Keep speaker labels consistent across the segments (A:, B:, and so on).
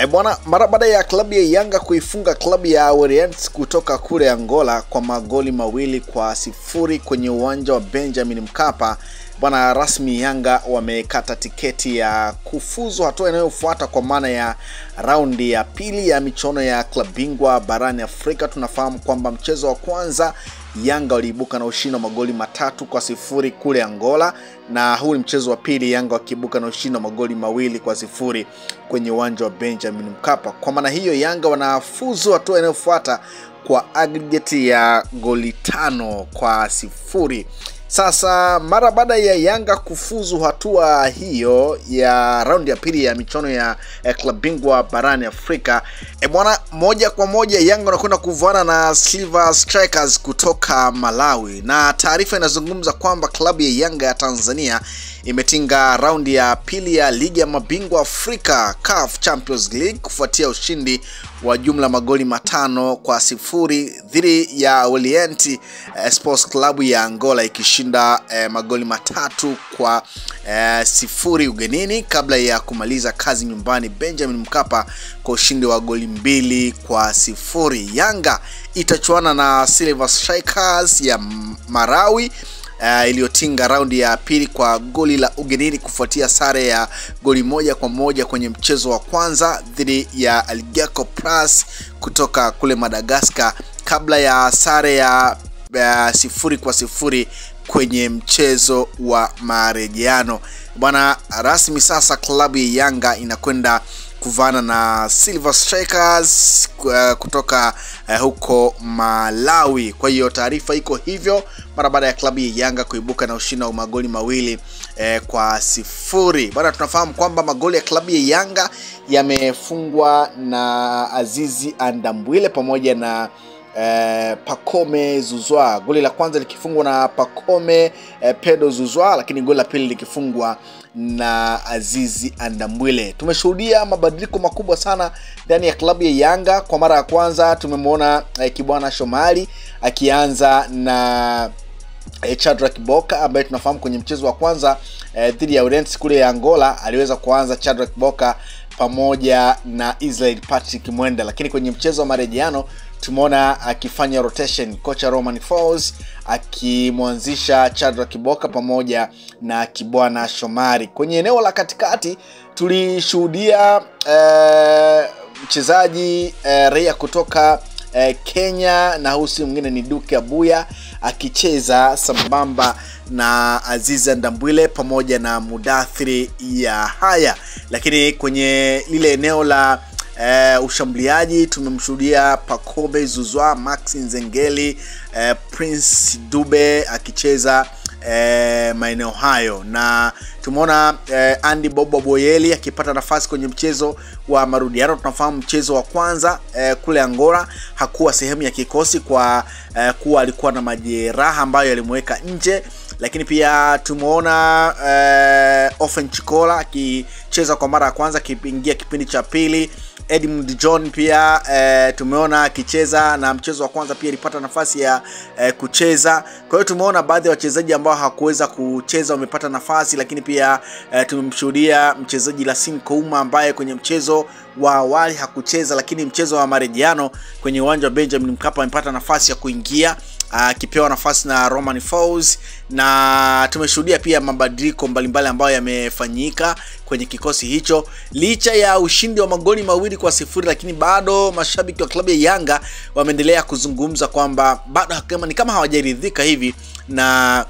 A: Bwana, mara baada ya klabu ya Yanga kuifunga klabu ya Orient kutoka kule Angola kwa magoli 2-0 kwenye uwanja wa Benjamin Mkapa, bwana, rasmi Yanga wamekata tiketi ya kufuzu hatua inayofuata kwa maana ya raundi ya pili ya michuano ya klabu bingwa barani Afrika. Tunafahamu kwamba mchezo wa kwanza Yanga waliibuka na ushindi wa magoli 3-0 kule Angola, na huu ni mchezo wa pili Yanga wakiibuka na ushindi wa magoli 2-0 kwenye uwanja wa Benjamin Mkapa. Kwa maana hiyo Yanga wanafuzu hatua inayofuata kwa aggregate ya goli 5-0. Sasa mara baada ya Yanga kufuzu hatua hiyo ya raundi ya pili ya michuano ya klabu bingwa barani Afrika, bwana, moja kwa moja Yanga wanakwenda kuvaana na Silver Strikers kutoka Malawi, na taarifa inazungumza kwamba klabu ya Yanga ya Tanzania imetinga raundi ya pili ya ligi ya mabingwa Afrika CAF Champions League kufuatia ushindi wa jumla magoli 5-0 dhidi ya Orient Sports Club ya Angola, ikishinda magoli 3-0 ugenini kabla ya kumaliza kazi nyumbani Benjamin Mkapa kwa ushindi wa goli 2-0. Yanga itachuana na Silver Strikers ya Malawi iliyotinga raundi ya pili kwa goli la ugenini kufuatia sare ya goli 1-1 kwenye mchezo wa kwanza dhidi ya Algeco Plus kutoka kule Madagascar kabla ya sare ya 0-0 kwenye mchezo wa marejeano. Bwana, rasmi sasa klabu ya Yanga inakwenda kuvana na Silver Strikers kutoka huko Malawi. Kwa hiyo taarifa iko hivyo mara baada ya klabu ya Yanga kuibuka na ushindi wa magoli 2-0. Bwana, tunafahamu kwamba magoli ya klabu ya Yanga yamefungwa na Azizi Andambwile pamoja na Pacome Zouzoua. Goli la kwanza likifungwa na Pacome Pedro Zouzoua, lakini goli la pili likifungwa na Azizi Andambwile. Tumeshuhudia mabadiliko makubwa sana ndani ya klabu ya Yanga. Kwa mara ya kwanza tumemwona Kibwana Shomari akianza na Shadrack Boka, ambaye tunafahamu kwenye mchezo wa kwanza dhidi ya Orient kule ya Angola aliweza kuanza Shadrack Boka pamoja na Israel Patrick Mwenda, lakini kwenye mchezo wa marejeano tumeona akifanya rotation kocha Romain Folz akimwanzisha Shadrack Boka pamoja na Kibwana Shomari. Kwenye eneo la katikati tulishuhudia mchezaji raia kutoka Kenya, na husi mwingine ni Duke Abuya akicheza sambamba na Azizi Andambwile pamoja na Mudathiri Yahaya. Lakini kwenye lile eneo la ushambuliaji tumemshuhudia Pacome Zouzoua, Max Nzengeli, Prince Dube akicheza maeneo hayo, na tumeona Andy Bobo Boyeli akipata nafasi kwenye mchezo wa marudiano. Tunafahamu mchezo wa kwanza kule Angola hakuwa sehemu ya kikosi kwa kuwa alikuwa na majeraha ambayo yalimweka nje, lakini pia tumeona Ofen Chikola akicheza kwa mara ya kwanza kiingia kipindi cha pili. Edmund John pia tumeona akicheza, na mchezo wa kwanza pia alipata nafasi ya kucheza. Kwa hiyo tumeona baadhi ya wachezaji ambao hawakuweza kucheza wamepata nafasi, lakini pia tumemshuhudia mchezaji Lassine Kouma ambaye kwenye mchezo wa awali hakucheza, lakini mchezo wa marejeano kwenye uwanja wa Benjamin Mkapa amepata nafasi ya kuingia akipewa nafasi na Romain Folz. Na tumeshuhudia pia mabadiliko mbalimbali ambayo yamefanyika kwenye kikosi hicho licha ya ushindi wa magoli 2-0, lakini bado mashabiki wa klabu ya Yanga wameendelea kuzungumza kwamba bado ni kama hawajaridhika hivi na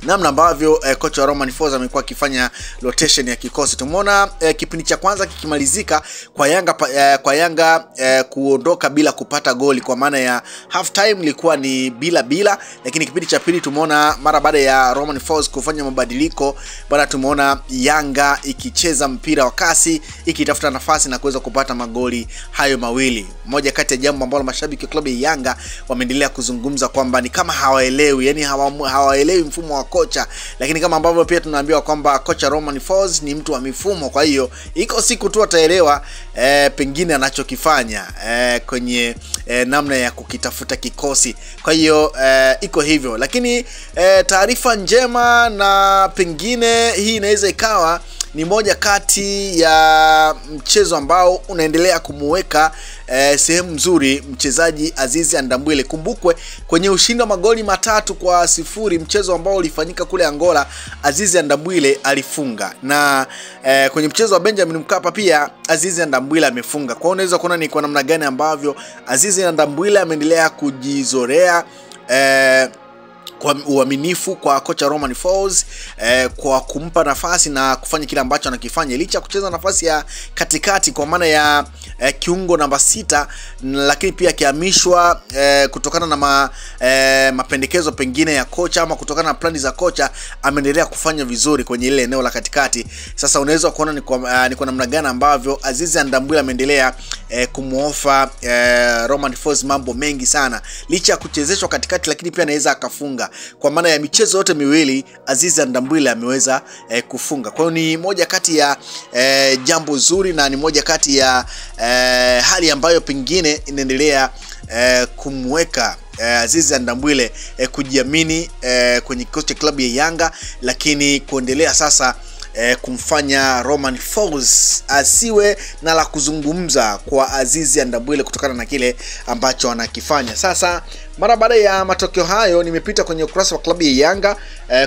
A: namna ambavyo kocha Romain Folz amekuwa akifanya rotation ya kikosi. Tumeona kipindi cha kwanza kikimalizika kwa Yanga kuondoka bila kupata goli, kwa maana ya half time ilikuwa ni bila, lakini kipindi cha pili tumeona mara baada ya Romain Folz kufanya mabadiliko, bwana, tumeona Yanga ikicheza mpira wa kasi ikitafuta nafasi na kuweza kupata magoli hayo mawili. Moja kati ya jambo ambalo mashabiki wa klabu ya Yanga wameendelea kuzungumza kwamba ni kama hawaelewi, yani hawaelewi mfumo wa kocha, lakini kama ambavyo pia tunaambiwa kwamba kocha Romain Folz ni mtu wa mifumo. Kwa hiyo iko siku tu ataelewa pengine anachokifanya kwenye namna ya kukitafuta kikosi. Kwa hiyo iko hivyo, lakini taarifa njema na pengine hii inaweza ikawa ni moja kati ya mchezo ambao unaendelea kumuweka sehemu nzuri mchezaji Azizi Ndambwile. Kumbukwe kwenye ushindi wa magoli 3-0 mchezo ambao ulifanyika kule Angola, Azizi Ndambwile alifunga, na kwenye mchezo wa Benjamin Mkapa pia Azizi Ndambwile amefunga. Kwa hiyo unaweza kuona ni kwa namna gani ambavyo Azizi Ndambwile ameendelea kujizorea kwa uaminifu kwa kocha Romain Folz, kwa kumpa nafasi na kufanya kile ambacho anakifanya licha kucheza nafasi ya katikati kwa maana ya kiungo namba 6, lakini pia kihamishwa kutokana na mapendekezo pengine ya kocha ama kutokana na plani za kocha, ameendelea kufanya vizuri kwenye ile eneo la katikati. Sasa unaweza kuona ni kwa namna gani ambavyo Azizi Ndambwile ameendelea kumuofa Romain Folz mambo mengi sana licha kuchezeshwa katikati, lakini pia anaweza akafunga. Kwa maana ya michezo yote miwili Azizi Ndambwile ameweza kufunga. Kwa hiyo ni moja kati ya jambo zuri na ni moja kati ya hali ambayo pengine inaendelea kumweka Azizi Ndambwile kujiamini kwenye kikosi cha klabu ya Yanga, lakini kuendelea sasa kumfanya Romain Folz asiwe na la kuzungumza kwa Azizi Ndambwile kutokana na kile ambacho anakifanya. Sasa mara baada ya matokeo hayo nimepita kwenye ukurasa wa klabu ya Yanga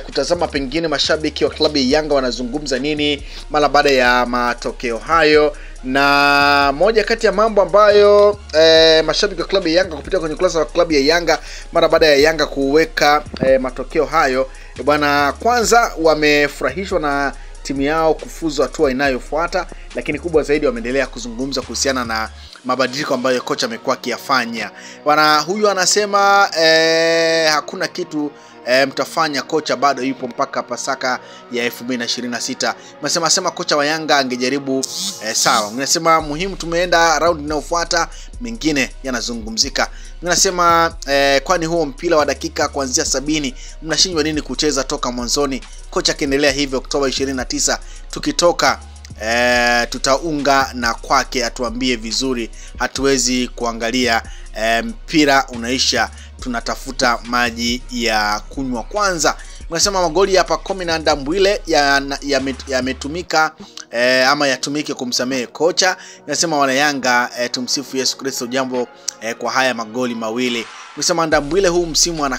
A: kutazama pengine mashabiki wa klabu ya Yanga wanazungumza nini mara baada ya matokeo hayo, na moja kati ya mambo ambayo mashabiki wa klabu ya Yanga kupita kwenye ukurasa wa klabu ya Yanga mara baada ya Yanga kuweka matokeo hayo bwana, kwanza wamefurahishwa na timu yao kufuzu hatua inayofuata, lakini kubwa zaidi wameendelea kuzungumza kuhusiana na mabadiliko ambayo kocha amekuwa akiyafanya. Bwana huyu anasema hakuna kitu mtafanya, kocha bado yupo mpaka Pasaka ya 2026. Mnasema kocha wa Yanga angejaribu sawa. Mnasema muhimu tumeenda round inayofuata, mengine yanazungumzika. Mnasema kwani huo mpira wa dakika kuanzia 70 mnashindwa nini kucheza toka mwanzoni? Kocha akiendelea hivyo Oktoba 29 tukitoka tutaunga na kwake atuambie vizuri, hatuwezi kuangalia mpira unaisha, tunatafuta maji ya kunywa kwanza. Mnasema magoli hapa 10 na Ndambwile yametumika ama yatumike kumsamehe kocha. Mnasema wana Yanga tumsifu Yesu Kristo jambo kwa haya magoli mawili. Mnasema Ndambwile huu msimu ana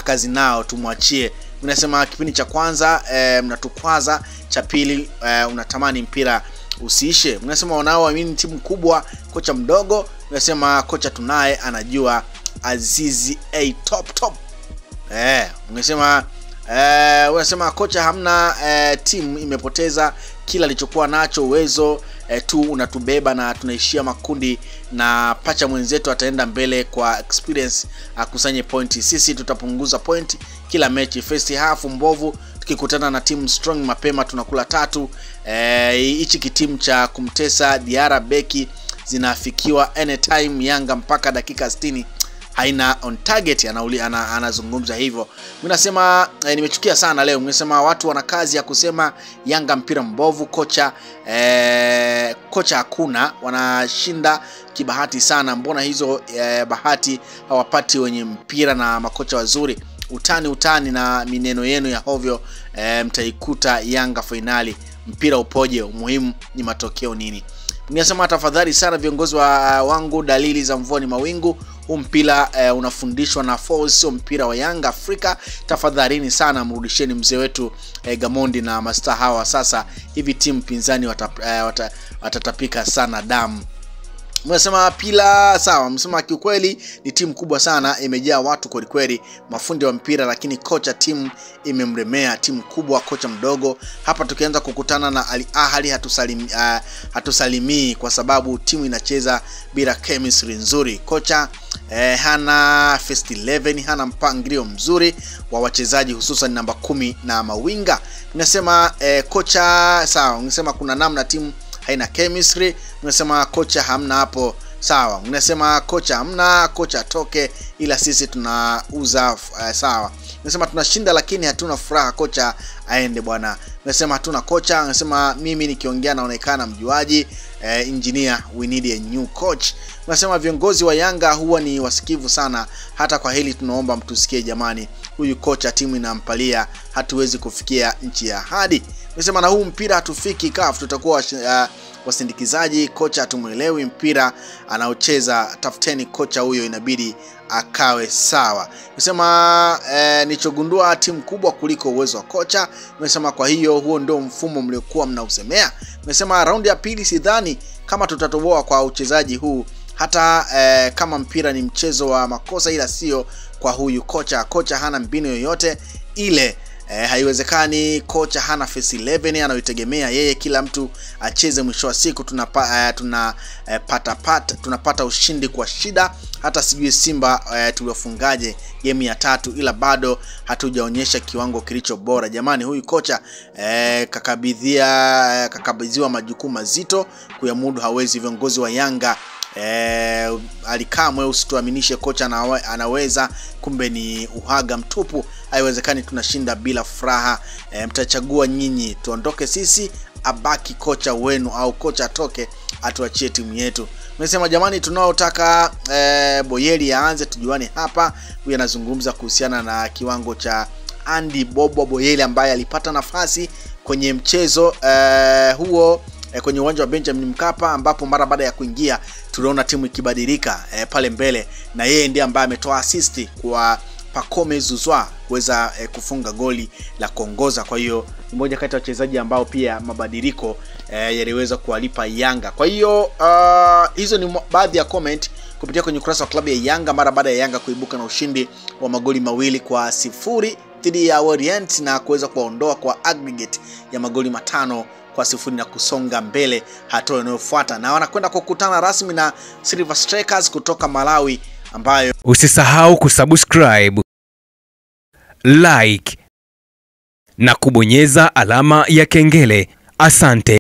A: kazi nao, tumwachie. Mnasema kipindi cha kwanza mnatukwaza, cha pili unatamani mpira usiishe. Mnasema wanaoamini timu kubwa, kocha mdogo. Mnasema kocha tunaye anajua Azizi top. Unasema kocha hamna, timu imepoteza kila alichokuwa nacho, uwezo tu unatubeba na tunaishia makundi, na pacha mwenzetu ataenda mbele kwa experience akusanye pointi, sisi tutapunguza pointi kila mechi. First half mbovu, tukikutana na timu strong mapema tunakula 3. Hichi kitimu cha kumtesa Diara beki zinafikiwa anytime, Yanga mpaka dakika 60 haina on target. Anazungumza hivyo. Mnasema nimechukia sana leo. Mnasema watu wana kazi ya kusema Yanga mpira mbovu, kocha hakuna, wanashinda kibahati sana. Mbona hizo bahati hawapati wenye mpira na makocha wazuri? Utani na mineno yenu ya hovyo, mtaikuta Yanga finali. Mpira upoje? Umuhimu ni matokeo nini? Mnasema tafadhali sana viongozi wangu, dalili za mvua ni mawingu. Mpira unafundishwa na Folz, sio mpira wa Yanga Afrika. Tafadhalini sana mrudisheni mzee wetu Gamondi na mastaa hawa. Sasa hivi timu pinzani watatapika sana damu. Mnasema pila sawa. Mnasema kiukweli ni timu kubwa sana, imejaa watu kweli, mafundi wa mpira, lakini kocha timu imemremea. Timu kubwa, kocha mdogo. Hapa tukianza kukutana na Al Ahly hatusalimii kwa sababu timu inacheza bila chemistry nzuri. Kocha hana first 11, hana mpangilio mzuri wa wachezaji hususan namba 10 na mawinga. Mnasema kocha sawa. Mnasema kuna namna timu haina chemistry. Mnasema kocha hamna hapo sawa. Mnasema kocha hamna, kocha toke, ila sisi tunauza sawa. Mnasema tunashinda lakini hatuna furaha, kocha aende bwana. Mnasema hatuna kocha. Mnasema mimi nikiongea naonekana mjuaji. engineer, we need a new coach. Unasema viongozi wa Yanga huwa ni wasikivu sana, hata kwa hili tunaomba mtusikie jamani, huyu kocha timu inampalia, hatuwezi kufikia nchi ya ahadi. Unasema na huu mpira hatufiki CAF, tutakuwa wasindikizaji, kocha tumuelewi mpira anaocheza, tafuteni kocha huyo, inabidi akawe sawa. Unasema nichogundua timu kubwa kuliko uwezo wa kocha. Unasema kwa hiyo huo ndio mfumo mliokuwa mnausemea. Unasema raundi ya pili sidhani kama tutatoboa kwa uchezaji huu, hata kama mpira ni mchezo wa makosa, ila sio kwa huyu kocha. Kocha hana mbinu yoyote ile. Haiwezekani, kocha hana face 11 anayotegemea yeye, kila mtu acheze. Mwisho wa siku tunapata ushindi kwa shida. Hata sijui Simba tuliofungaje game ya 3, ila bado hatujaonyesha kiwango kilicho bora. Jamani, huyu kocha kakabidhiwa majukumu mazito kuyamudu, hawezi. Viongozi wa Yanga alikamwe usituaminishe kocha anaweza, kumbe ni uhaga mtupu. Haiwezekani, tunashinda bila furaha. Mtachagua nyinyi, tuondoke sisi, abaki kocha wenu, au kocha atoke atuachie timu yetu. Nimesema jamani, tunaotaka Boyeli aanze, tujuane hapa. Huyu anazungumza kuhusiana na kiwango cha Andy Bobo Boyeli ambaye alipata nafasi kwenye mchezo huo kwenye uwanja wa Benjamin Mkapa, ambapo mara baada ya kuingia tuliona timu ikibadilika pale mbele, na yeye ndiye ambaye ametoa assist kwa Pacome Zouzoua kuweza kufunga goli la kuongoza. Kwa hiyo ni mmoja kati ya wachezaji ambao pia mabadiliko yaliweza kuwalipa Yanga. Kwa hiyo hizo ni baadhi ya comment kupitia kwenye ukurasa wa klabu ya Yanga mara baada ya Yanga kuibuka na ushindi wa magoli 2-0 dhidi ya Orient na kuweza kuondoa kwa aggregate ya magoli 5-0 na kusonga mbele hatua inayofuata, na wanakwenda kukutana rasmi na Silver Strikers kutoka Malawi, ambayo
B: usisahau kusubscribe, like na kubonyeza alama ya kengele. Asante.